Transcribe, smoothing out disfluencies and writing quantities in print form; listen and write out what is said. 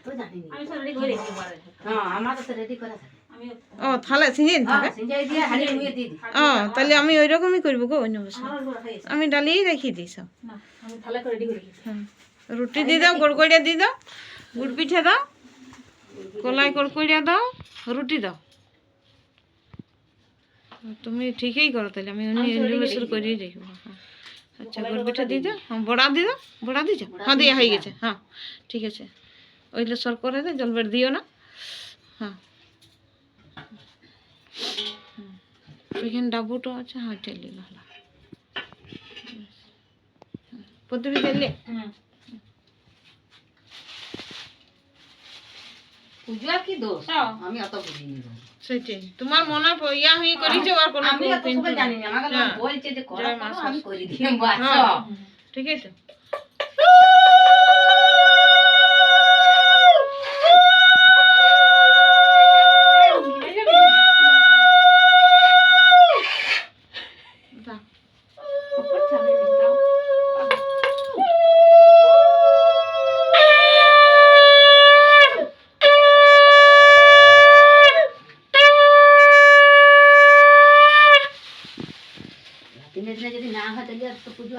তো জানি না। আমি সব রেডি করে রেখেছি বারে। হ্যাঁ আমার তো রেডি করা থাকে। আমি ও তাহলে সিঞ্জিন হ্যাঁ থাকে সিঞ্জাই দিয়ে হাড়ি মুয়ে দিয়ে দিই। ও তাহলে আমি ওই রকমই করবো গো অন্য বছর আমার ঘরে খাইছে আমি ডালিয়েই রেখে দিই সব না আমি থালা করে রেডি করে রেখেছি হ্যাঁ রুটি দিয়ে দাও কড়কড়িয়া দিয়ে দাও গুড় পিঠে দাও কলাই কড়কড়িয়া দাও রুটি দাও তুমি ঠিকই করো তাহলে আমি অন্য বছর করেই দেখবো হ্যাঁ আচ্ছা গুড় পিঠে দিয়ে দাও হ্যাঁ বড়া দিয়ে দাও বড়া দিয়েছো হ্যাঁ দিয়ে হয়ে গেছে হ্যাঁ ঠিক আছে ওইগুলো সর করে দে জল বের দিও না হ্যাঁ ওইখানে ডাবুটো আছে হ্যাঁ চলি ভালো প্রতিবি চললে হুম পূজা কি দোষ হ্যাঁ। আমি অত বুঝিনি গো। সেটাই তোমার মনে ইয়া হয়ে করেছো আর কোনো আমি অত সবাই জানি না আমাকে লোক বলছে যে করো জয় মা করো, আমি করে দিই বাস হ্যাঁ ঠিক আছে